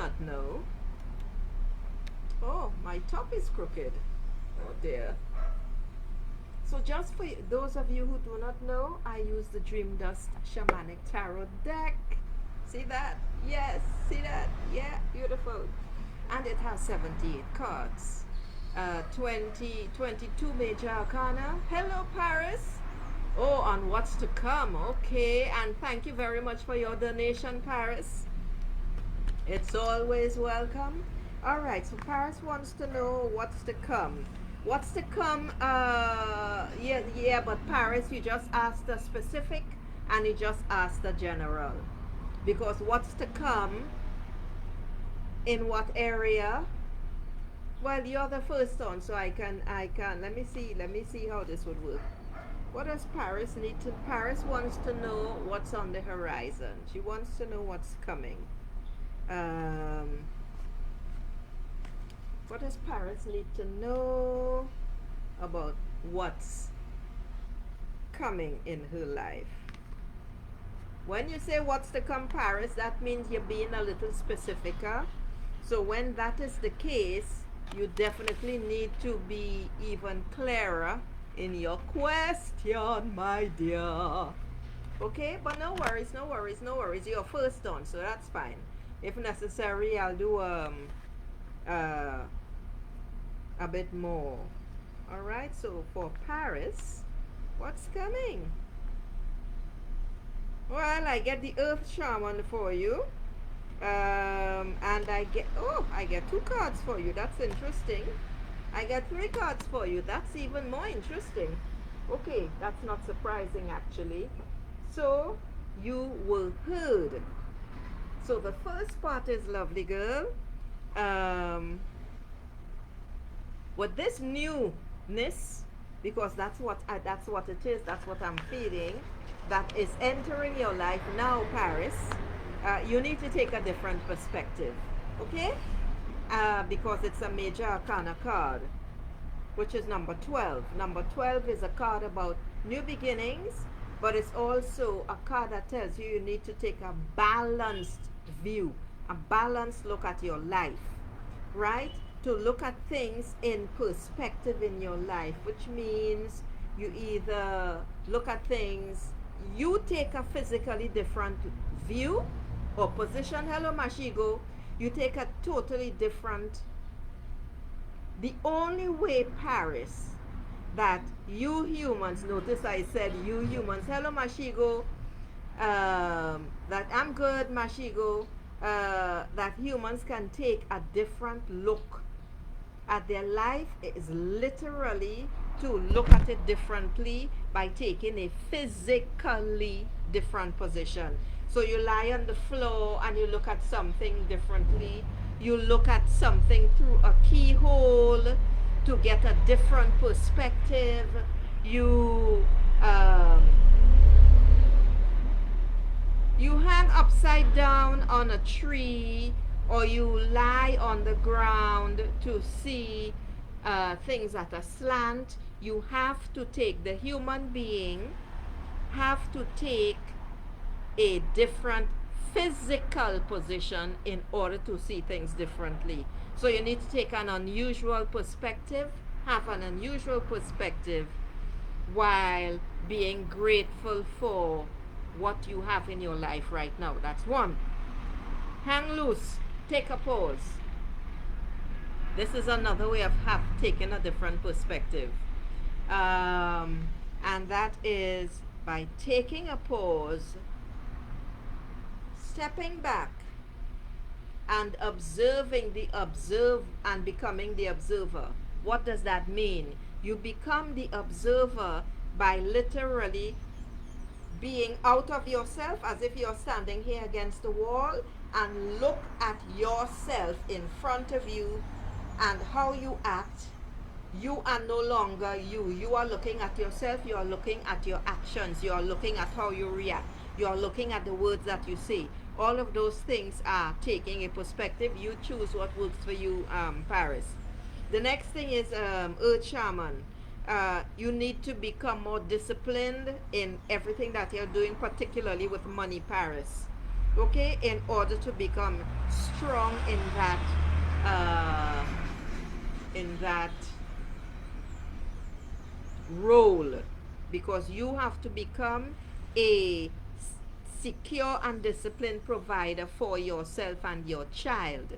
not know. Oh, my top is crooked. Oh dear. So just for those of you who do not know, I use the Dream Dust Shamanic Tarot deck. See that? Yes, see that? Yeah, beautiful. And it has 78 cards. 22 major arcana. Hello, Paris. Oh, on what's to come. Okay, and thank you very much for your donation, Paris. It's always welcome. All right, so Paris wants to know what's to come. What's to come? Yeah, but Paris, you just asked the specific and you just asked the general. Because what's to come in what area? Well, you're the first one, so I can, let me see how this would work. What does Paris need to, Paris wants to know what's on the horizon. She wants to know what's coming. What does Paris need to know about what's coming in her life? When you say what's to come, Paris, that means you're being a little specificer. So when that is the case, you definitely need to be even clearer in your question, my dear. Okay, but no worries, no worries, no worries. You're first on, so that's fine. If necessary, I'll do a bit more. All right, so for Paris, what's coming? Well, I get the Earth Shaman for you. And I get 2 cards for you. That's interesting. I get 3 cards for you. That's even more interesting. Okay, that's not surprising actually. So you were heard. So the first part is lovely girl. With this newness, because that's what it is. That's what I'm feeling. That is entering your life now, Paris. You need to take a different perspective, okay? Because it's a major arcana card, which is number 12. Number 12 is a card about new beginnings, but it's also a card that tells you you need to take a balanced view, a balanced look at your life, right? To look at things in perspective in your life, which means you either look at things, you take a physically different view or position. Hello, Mashigo. You take a totally different. The only way, Paris, that you humans, notice I said you humans. Hello, Mashigo. That I'm good, Mashigo. That humans can take a different look at their life is literally to look at it differently by taking a physically different position. So you lie on the floor and you look at something differently. You look at something through a keyhole to get a different perspective. You hang upside down on a tree, or you lie on the ground to see things at a slant. You have to take, the human being have to take a different physical position in order to see things differently. So you need to take an unusual perspective, have an unusual perspective, while being grateful for what you have in your life right now. That's one. Hang loose. Take a pause. This is another way of taking a different perspective. And that is by taking a pause, stepping back, and observing the and becoming the observer. What does that mean? You become the observer by literally being out of yourself, as if you're standing here against the wall, and look at yourself in front of you and how you act. You are no longer you. You are looking at yourself. You are looking at your actions. You are looking at how you react. You are looking at the words that you say. All of those things are taking a perspective. You choose what works for you, Paris. The next thing is Earth Shaman. You need to become more disciplined in everything that you're doing, particularly with money, Paris. okay, in order to become strong uh, in that role, because you have to become a secure and disciplined provider for yourself and your child.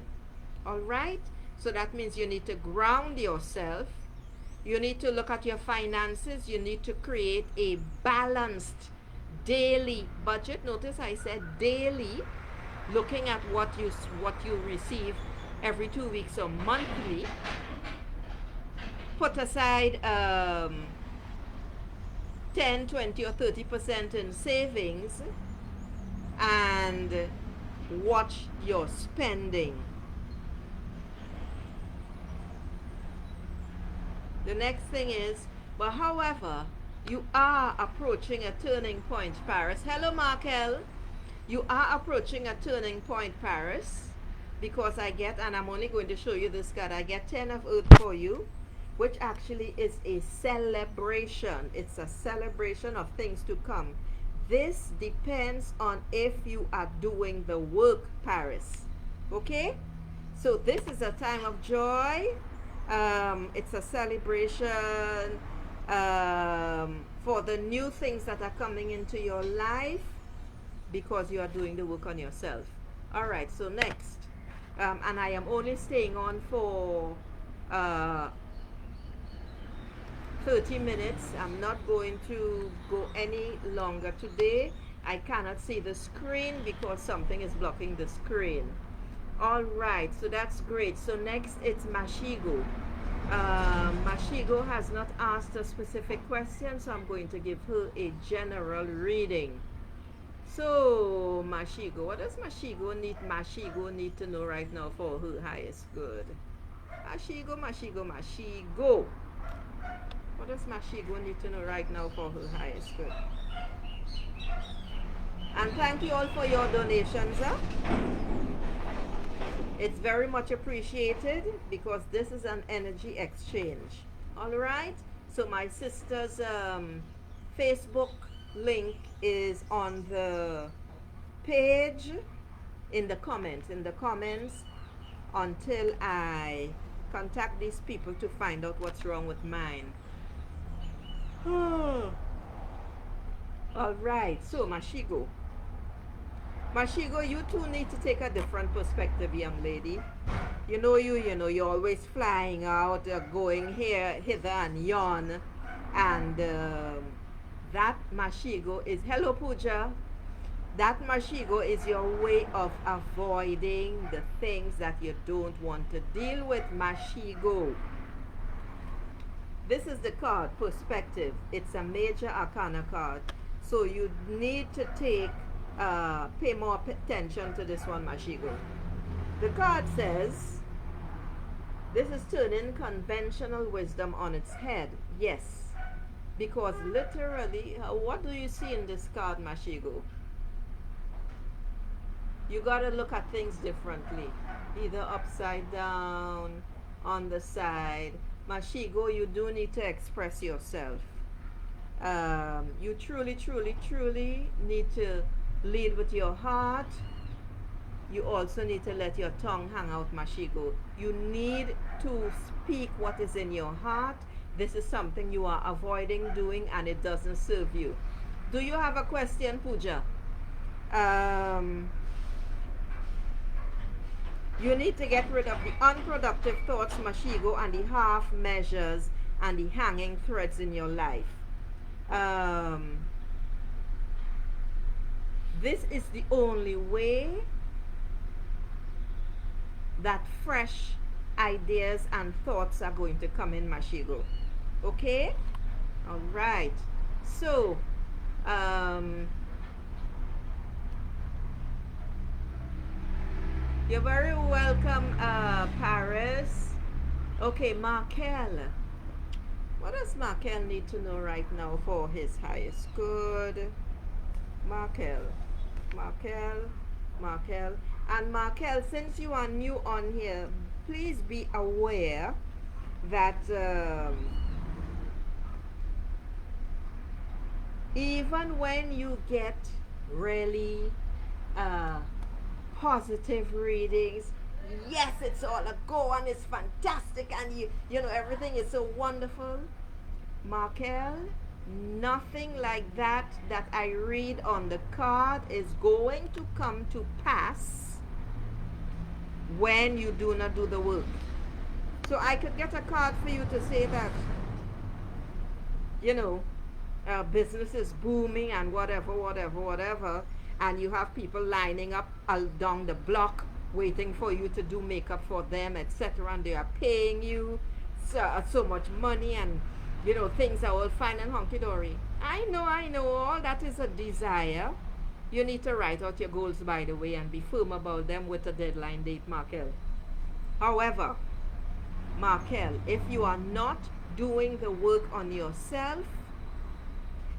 All right, so that means you need to ground yourself, you need to look at your finances, you need to create a balanced daily budget. Notice I said daily, looking at what you receive every 2 weeks or monthly. Put aside 10, 20, or 30% in savings, and watch your spending. The next thing is, but however, you are approaching a turning point, Paris. Hello, Markel. You are approaching a turning point, Paris, because I get, and I'm only going to show you this card, I get 10 of Earth for you, which actually is a celebration. It's a celebration of things to come. This depends on if you are doing the work, Paris. Okay? So this is a time of joy. It's a celebration for the new things that are coming into your life, because you are doing the work on yourself. All right, so next. And I am only staying on for uh, 30 minutes. I'm not going to go any longer today. I cannot see the screen because something is blocking the screen. All right, so that's great. So next it's Mashigo. Mashigo has not asked a specific question, so I'm going to give her a general reading. So Mashigo, what does Mashigo need to know right now for her highest good? Mashigo, Mashigo, Mashigo. What does Mashigo need to know right now for her highest good? And thank you all for your donations. It's very much appreciated, because this is an energy exchange. All right, so my sister's Facebook link is on the page, in the comments, until I contact these people to find out what's wrong with mine. All right, so Mashigo, you too need to take a different perspective, young lady. You're always flying out, going here, hither, and yon. And that Mashigo is, hello, Pooja. That Mashigo is your way of avoiding the things that you don't want to deal with, Mashigo. This is the card, perspective. It's a major arcana card. So you need to pay more attention to this one, Mashigo. The card says, this is turning conventional wisdom on its head. Yes. Because literally, what do you see in this card, Mashigo? You gotta look at things differently. Either upside down, on the side. Mashigo, you do need to express yourself. You truly, truly, truly need to lead with your heart. You also need to let your tongue hang out, Mashigo. You need to speak what is in your heart. This is something you are avoiding doing, and it doesn't serve you. Do you have a question, Pooja? You need to get rid of the unproductive thoughts, Mashigo, and the half measures and the hanging threads in your life. This is the only way that fresh ideas and thoughts are going to come in, Mashigo. Okay? All right. So, you're very welcome, Paris. Okay, Markel. What does Markel need to know right now for his highest good? Markel. And Markel, since you are new on here, please be aware that even when you get really positive readings. Yes, it's all a go and it's fantastic and you know everything is so wonderful. Markel, nothing like that that I read on the card is going to come to pass when you do not do the work. So I could get a card for you to say that, you know, business is booming and whatever, and you have people lining up down the block waiting for you to do makeup for them, etc. And they are paying you so much money, and you know things are all fine and hunky dory. I know, all that is a desire. You need to write out your goals, by the way, and be firm about them with a deadline date, Markel. However, Markel, if you are not doing the work on yourself,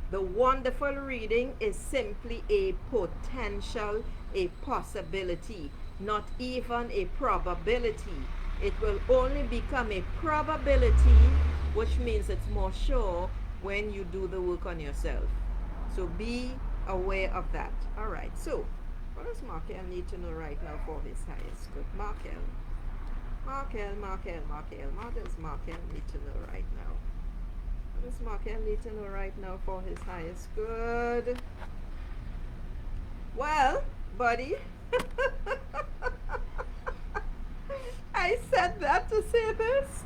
the wonderful reading is simply a potential, a possibility, not even a probability. It will only become a probability, which means it's more sure when you do the work on yourself. So be aware of that. All right. So what does Markel need to know right now for his highest good? Markel. What does Markel need to know right now? What does Markel need to know right now for his highest good? Well, buddy, I said that to say this.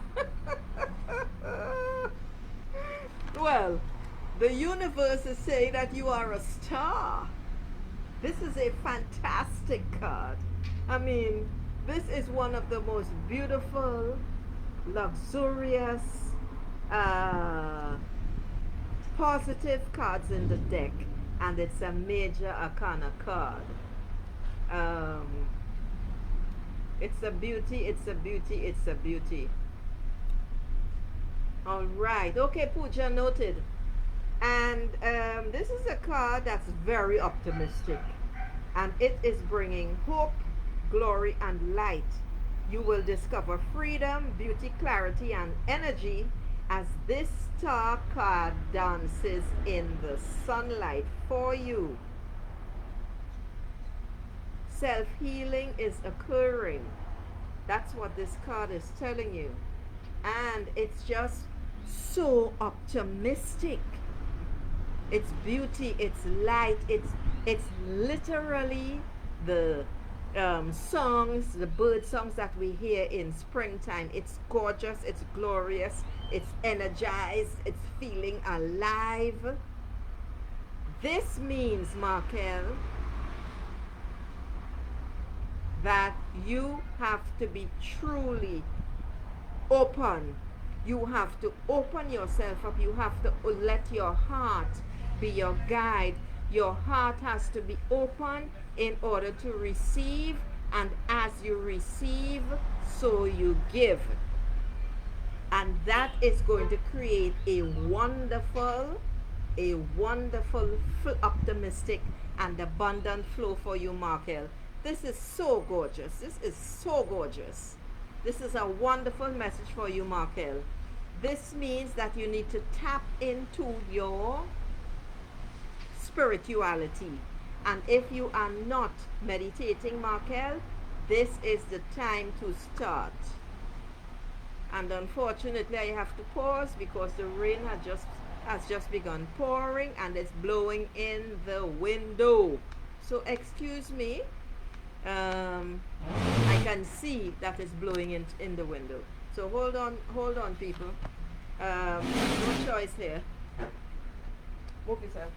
Well, the universe is saying that you are a star. This is a fantastic card. I mean, this is one of the most beautiful, luxurious, positive cards in the deck, and it's a major arcana card. It's a beauty. All right. Okay, Pooja, noted. And this is a card that's very optimistic, and it is bringing hope, glory, and light. You will discover freedom, beauty, clarity, and energy as this star card dances in the sunlight for you. Self-healing is occurring. That's what this card is telling you. And it's just so optimistic. It's beauty, it's light, it's literally the songs, the bird songs that we hear in springtime. It's gorgeous, it's glorious, it's energized, it's feeling alive. This means, Markel, that you have to be truly open. You have to open yourself up. You have to let your heart be your guide. Your heart has to be open in order to receive, and as you receive, so you give. And that is going to create a wonderful, optimistic and abundant flow for you, Markel. This is so gorgeous. This is so gorgeous. This is a wonderful message for you, Markel. This means that you need to tap into your spirituality. And if you are not meditating, Markel, this is the time to start. And unfortunately, I have to pause because the rain has just begun pouring and it's blowing in the window. So excuse me. I can see that it's blowing in the window. So hold on, people. No choice here. Move yourself.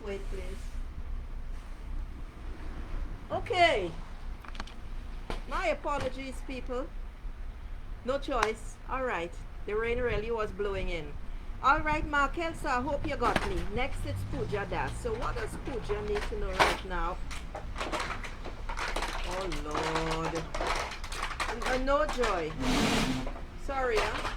Wait, please. Okay. My apologies, people. No choice. All right. The rain really was blowing in. All right, Markel, so I hope you got me. Next, it's Pooja Das. So what does Pooja need to know right now? Oh, Lord. No joy. Sorry, huh?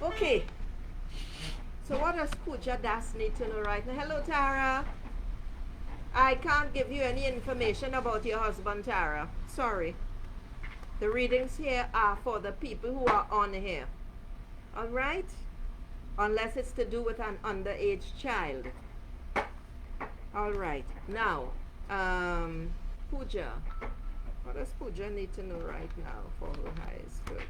Okay. So what does Pooja Das need to know right now? Hello, Tara. I can't give you any information about your husband, Tara. Sorry. The readings here are for the people who are on here. All right? Unless it's to do with an underage child. All right. Now, Pooja. What does Pooja need to know right now for her highest good?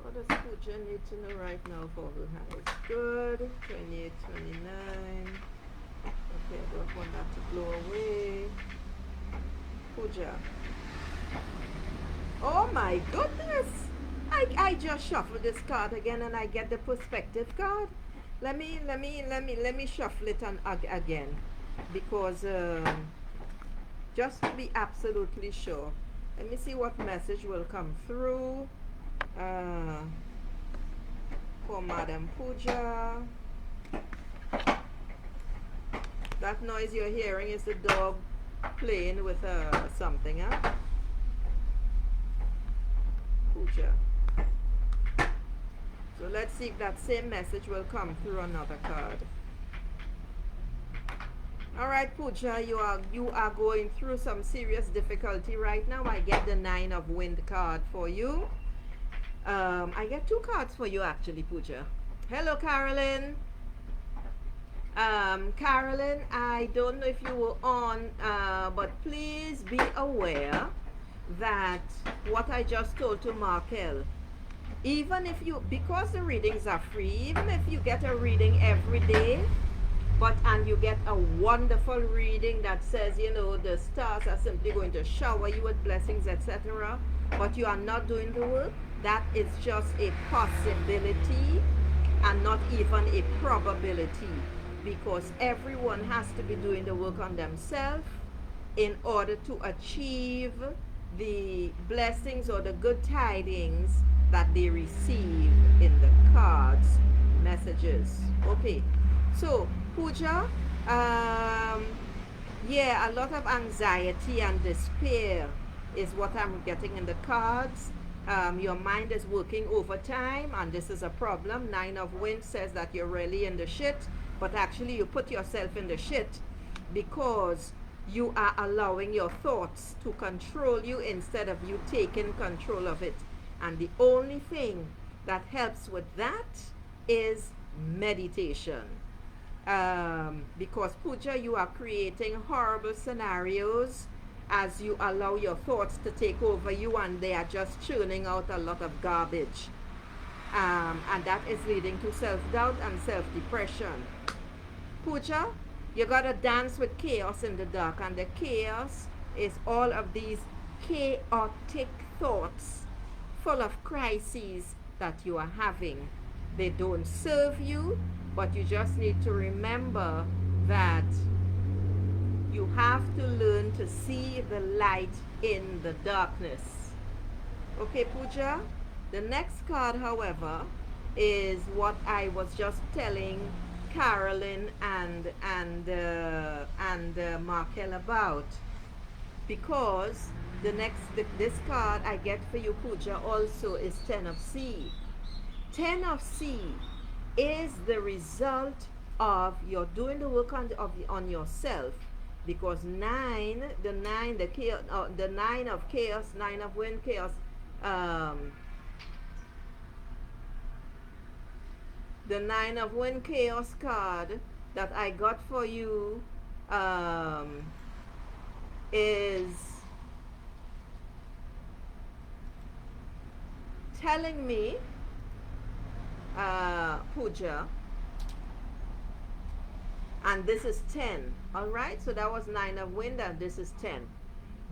What does Pooja need to know right now for her highest good? 28, 29. Okay, I don't want that to blow away. Pooja. Oh my goodness! I just shuffle this card again and I get the perspective card. Let me shuffle it again because just to be absolutely sure. Let me see what message will come through for Madam Pooja. That noise you're hearing is the dog playing with something, huh? Pooja. So let's see if that same message will come through another card. All right, Pooja, you are going through some serious difficulty right now. I get the 9 of Wind card for you. I get 2 cards for you actually, Pooja. Hello, Carolyn. Carolyn, I don't know if you were on, but please be aware that what I just told to Markel, even if you, because the readings are free, even if you get a reading every day, and you get a wonderful reading that says, you know, the stars are simply going to shower you with blessings, etc., but you are not doing the work, that is just a possibility and not even a probability, because everyone has to be doing the work on themselves in order to achieve the blessings or the good tidings that they receive in the cards messages. Okay, so Pooja, yeah, a lot of anxiety and despair is what I'm getting in the cards. Your mind is working overtime and this is a problem. 9 of Wind says that you're really in the shit, but actually you put yourself in the shit because you are allowing your thoughts to control you instead of you taking control of it. And the only thing that helps with that is meditation. Because Pooja, you are creating horrible scenarios as you allow your thoughts to take over you, and they are just churning out a lot of garbage. And that is leading to self-doubt and self-depression. Pooja, you gotta dance with chaos in the dark, and the chaos is all of these chaotic thoughts full of crises that you are having. They don't serve you, but you just need to remember that you have to learn to see the light in the darkness. Okay, Pooja? The next card, however, is what I was just telling Carolyn and Markel about, because this card I get for you, Pooja, also is 10 of Sea. 10 of Sea is the result of you're doing the work on yourself, because the 9 of chaos, 9 of Wind, chaos, the 9 of Wind chaos card that I got for you is telling me, Pooja, and this is 10. All right, so that was 9 of Wind and this is 10.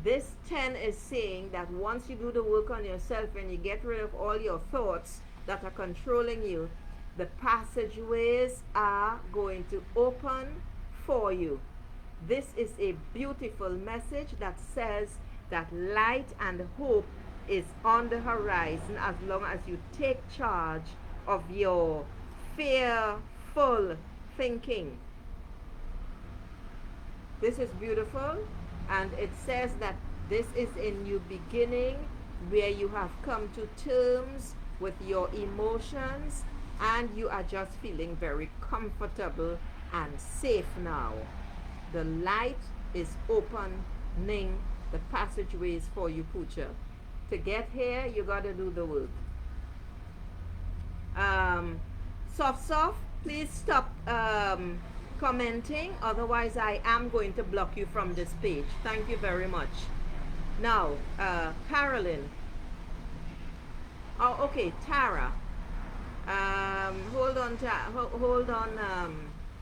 This 10 is saying that once you do the work on yourself and you get rid of all your thoughts that are controlling you, The passageways are going to open for you. This is a beautiful message that says that light and hope is on the horizon as long as you take charge of your fearful thinking. This is beautiful, and it says that this is a new beginning where you have come to terms with your emotions and you are just feeling very comfortable and safe now. The light is opening the passageways for you, Poocha. To get here, you got to do the work. Soft, please stop commenting, otherwise I am going to block you from this page. Thank you very much. Now, Carolyn. Oh, okay, Tara. Hold on,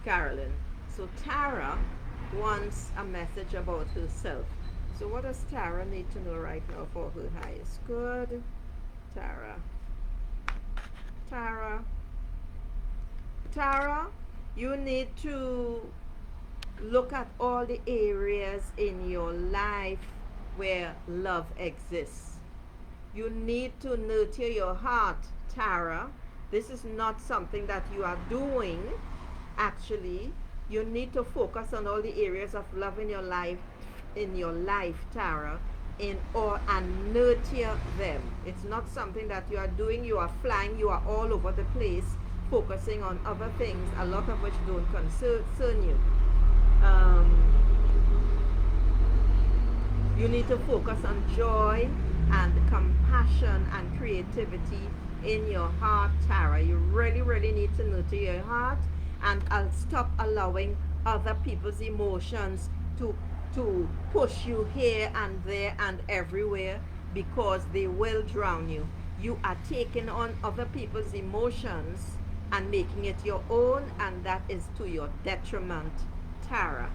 Carolyn. So Tara wants a message about herself. So what does Tara need to know right now for her highest good? Tara, you need to look at all the areas in your life where love exists. You need to nurture your heart, Tara. This is not something that you are doing. Actually, you need to focus on all the areas of love in your life, Tara, and nurture them. It's not something that you are doing. You are flying. You are all over the place, focusing on other things, a lot of which don't concern you. You need to focus on joy and compassion and creativity in your heart, Tara. You really, really need to nurture your heart, and I'll stop allowing other people's emotions to push you here and there and everywhere, because they will drown you. You are taking on other people's emotions and making it your own, and that is to your detriment, Tara.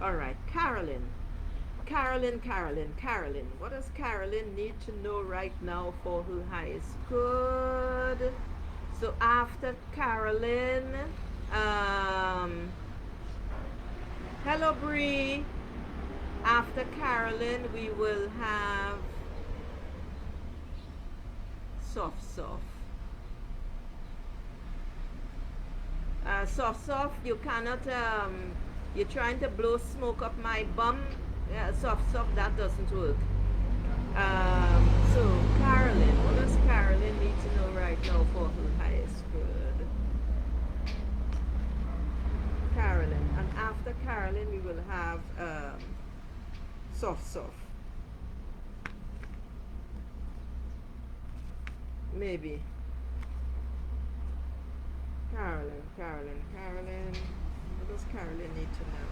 All right, Carolyn. What does Carolyn need to know right now for her highest good? So after Carolyn, hello Bree. After Carolyn, we will have Soft. Soft, you cannot, you're trying to blow smoke up my bum. Soft, that doesn't work. So Carolyn, what does Carolyn need to know right now for her highest good? Carolyn, and after Carolyn, we will have Soft. Maybe. Carolyn. What does Carolyn need to know?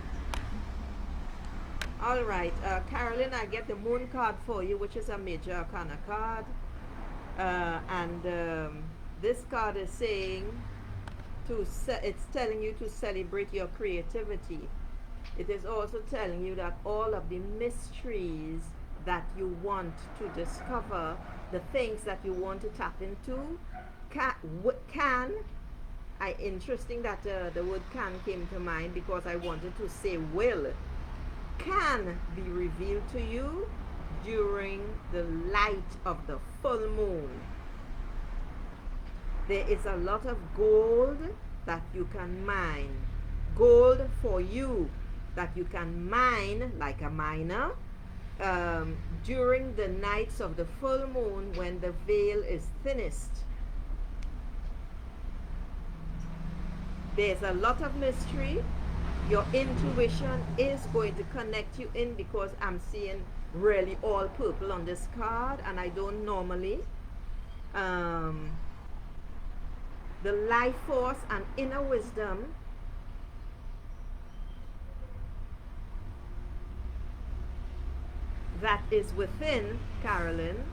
All right, Carolyn, I get the moon card for you, which is a major arcana card. This card is saying it's telling you to celebrate your creativity. It is also telling you that all of the mysteries that you want to discover, the things that you want to tap into, interesting that the word can came to mind, because I wanted to say will, can be revealed to you during the light of the full moon. There is a lot of gold that you can mine. Gold for you that you can mine like a miner during the nights of the full moon, when the veil is thinnest. There's a lot of mystery. Your intuition is going to connect you in, because I'm seeing really all purple on this card, and I don't normally. The life force and inner wisdom that is within Carolyn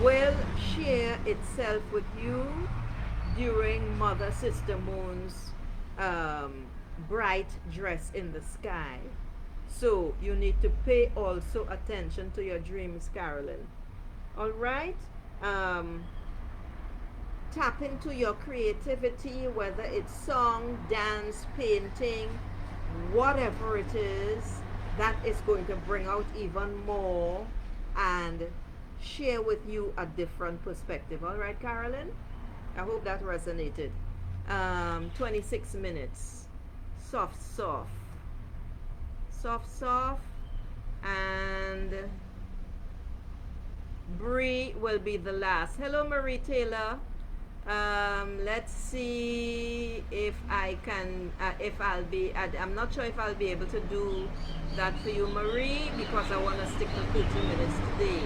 will share itself with you during Mother Sister Moon's bright dress in the sky. So you need to pay also attention to your dreams, Carolyn. All right. Um, Tap into your creativity, whether it's song, dance, painting, whatever it is, that is going to bring out even more and share with you a different perspective. All right, Carolyn? I hope that resonated. 26 minutes. Soft, soft. Soft, soft. And Bree will be the last. Hello, Marie Taylor. Let's see if I can, if I'll be, I'm not sure if I'll be able to do that for you, Marie, because I want to stick to 30 minutes today.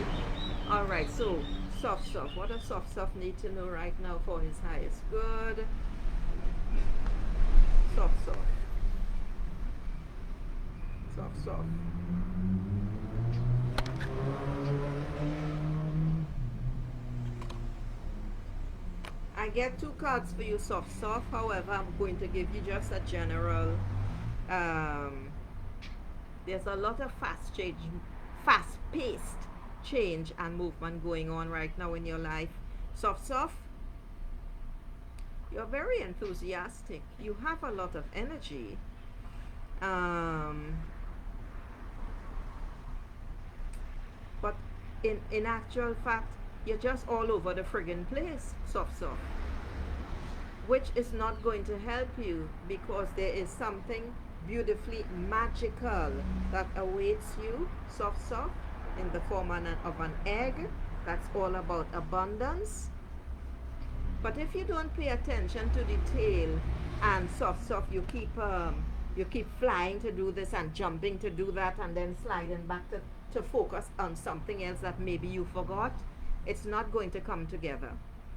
All right, so soft, soft. What does soft, soft need to know right now for his highest good? Soft, soft. Soft, soft. I get two cards for you, soft, soft. However, I'm going to give you just a general. Um, there's a lot of fast change, fast-paced change and movement going on right now in your life. Soft, soft. You're very enthusiastic. You have a lot of energy. But in actual fact, you're just all over the friggin' place, soft, soft. Which is not going to help you because there is something beautifully magical that awaits you, soft, soft, in the form of an egg. That's all about abundance. But if you don't pay attention to detail and soft, soft, you keep flying to do this and jumping to do that and then sliding back to focus on something else that maybe you forgot, it's not going to come together.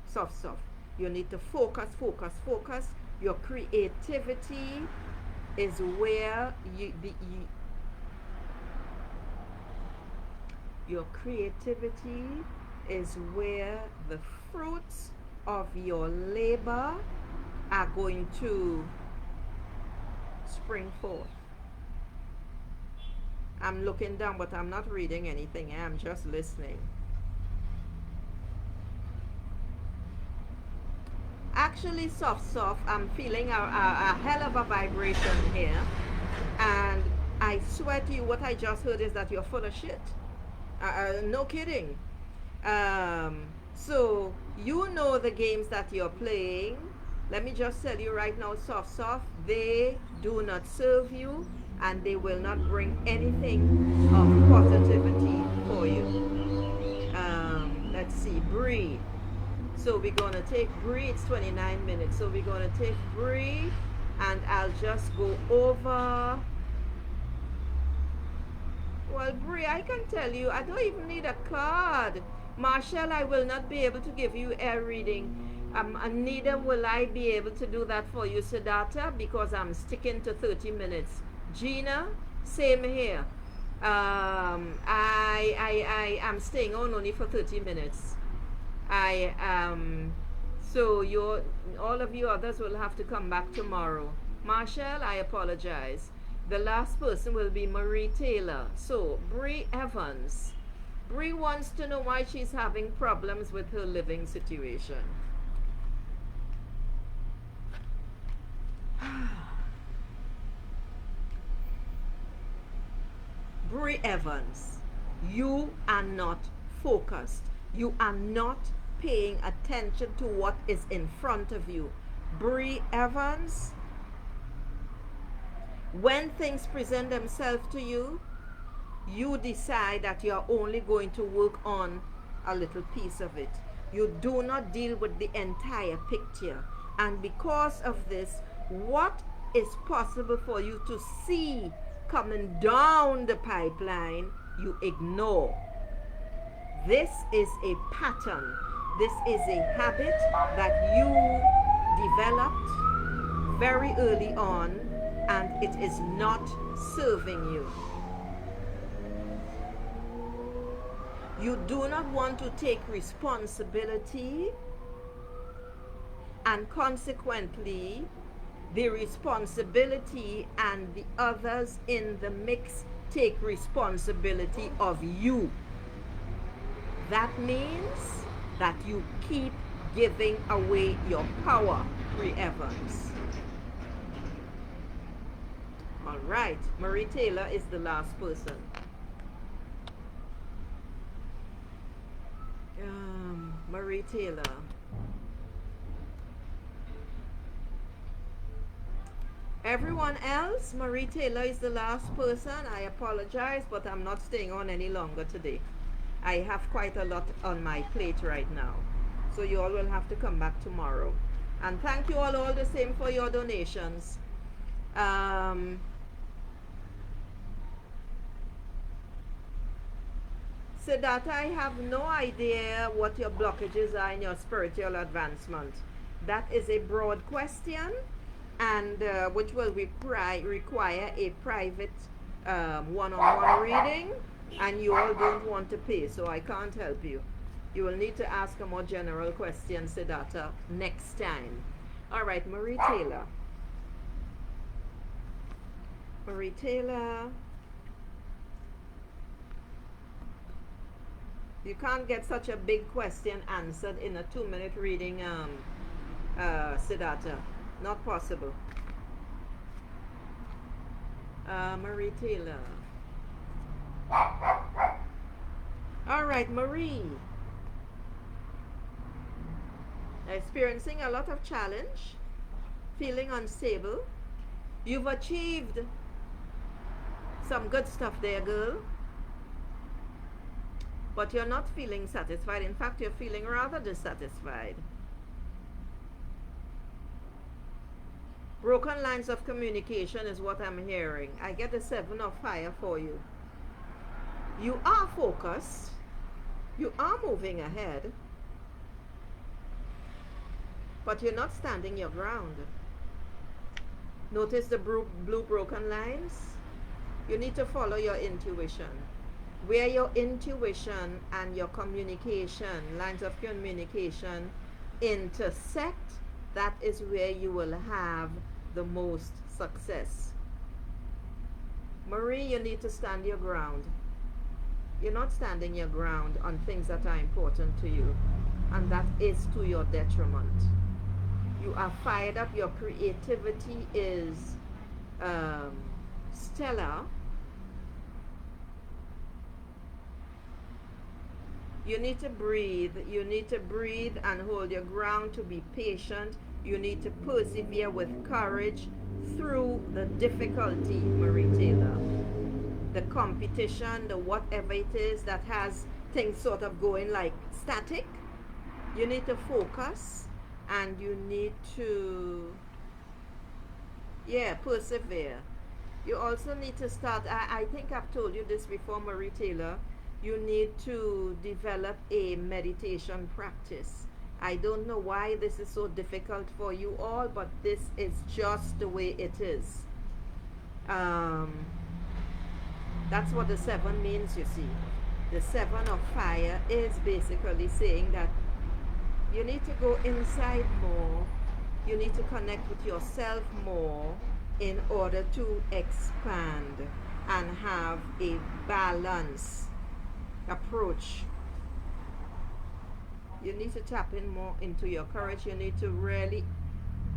Soft, soft. You need to focus, focus, focus. Your creativity is where your creativity is where the fruits of your labor are going to spring forth. I'm looking down, but I'm not reading anything. I'm just listening. Actually, soft, soft, I'm feeling a hell of a vibration here. And I swear to you, what I just heard is that you're full of shit. No kidding. So, you know the games that you're playing. Let me just tell you right now, soft, soft, they do not serve you and they will not bring anything of positivity for you. Let's see, breathe. So we're going to take Bree. It's 29 minutes. So we're going to take Bree and I'll just go over. Well, Bree, I can tell you, I don't even need a card. Marshall, I will not be able to give you a reading. And neither will I be able to do that for you, Siddhartha, because I'm sticking to 30 minutes. Gina, same here. I am staying on only for 30 minutes. So all of you others will have to come back tomorrow. Marshall, I apologize. The last person will be Marie Taylor. So Bree Evans. Bree wants to know why she's having problems with her living situation. Bree Evans, you are not focused. You are not paying attention to what is in front of you. Bree Evans, when things present themselves to you, you decide that you're only going to work on a little piece of it. You do not deal with the entire picture. And because of this, what is possible for you to see coming down the pipeline, you ignore. This is a pattern. This is a habit that you developed very early on, and it is not serving you. You do not want to take responsibility, and consequently, the responsibility and the others in the mix take responsibility of you. That means that you keep giving away your power, Bree Evans. All right, Marie Taylor is the last person. Marie Taylor. Everyone else, Marie Taylor is the last person. I apologize, but I'm not staying on any longer today. I have quite a lot on my plate right now. So you all will have to come back tomorrow. And thank you all the same for your donations. Siddhartha, I have no idea what your blockages are in your spiritual advancement. That is a broad question, and which will require a private one-on-one reading, and you all don't want to pay, so I can't help you. You will need to ask a more general question, Siddhartha, next time. All right, Marie Taylor. Marie Taylor. You can't get such a big question answered in a 2-minute reading, Siddhartha. Not possible. Marie Taylor. All right, Marie. Experiencing a lot of challenge, feeling unstable. You've achieved some good stuff there, girl. But you're not feeling satisfied. In fact, you're feeling rather dissatisfied. Broken lines of communication is what I'm hearing. I get the 7 of fire for you. You are focused. You are moving ahead. But you're not standing your ground. Notice the blue broken lines? You need to follow your intuition. Where your intuition and your communication, lines of communication intersect, that is where you will have the most success. Marie, you need to stand your ground. You're not standing your ground on things that are important to you, and that is to your detriment. You are fired up. Your creativity is stellar. You need to breathe. You need to breathe and hold your ground, to be patient. You need to persevere with courage through the difficulty, Marie Taylor. The competition, the whatever it is that has things sort of going like static. You need to focus, and you need to, persevere. You also need to start, I think I've told you this before, Marie Taylor. You need to develop a meditation practice. I don't know why this is so difficult for you all, but this is just the way it is. That's what the 7 means, you see. The 7 of fire is basically saying that you need to go inside more. You need to connect with yourself more in order to expand and have a balance approach. You need to tap in more into your courage. You need to really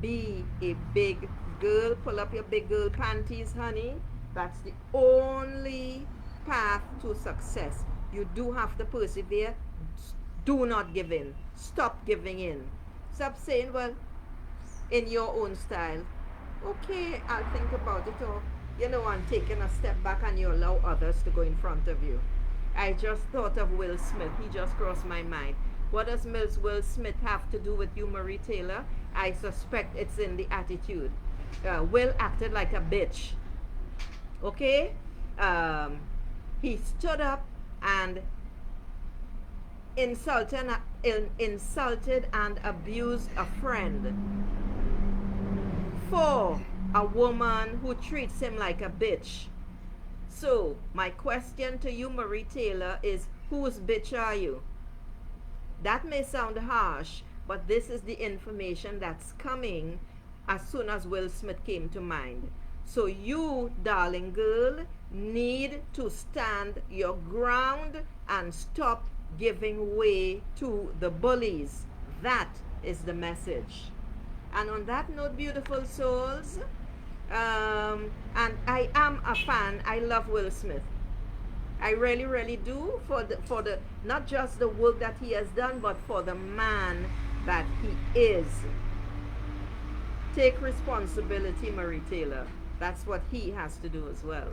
be a big girl. Pull up your big girl panties, honey. That's the only path to success. You do have to persevere. Do not give in. Stop giving in. Stop saying, well, in your own style, okay, I'll think about it, or I'm taking a step back, and you allow others to go in front of you. I just thought of Will Smith. He just crossed my mind. What does Will Smith have to do with you, Marie Taylor? I suspect it's in the attitude. Will acted like a bitch. Okay? He stood up and insulted and abused a friend for a woman who treats him like a bitch. So, my question to you, Marie Taylor, is whose bitch are you? That may sound harsh, but this is the information that's coming as soon as Will Smith came to mind. So you, darling girl, need to stand your ground and stop giving way to the bullies. That is the message. And on that note, beautiful souls, and I am a fan. I love Will Smith. I really, really do, for the not just the work that he has done, but for the man that he is. Take responsibility, Marie Taylor. That's what he has to do as well.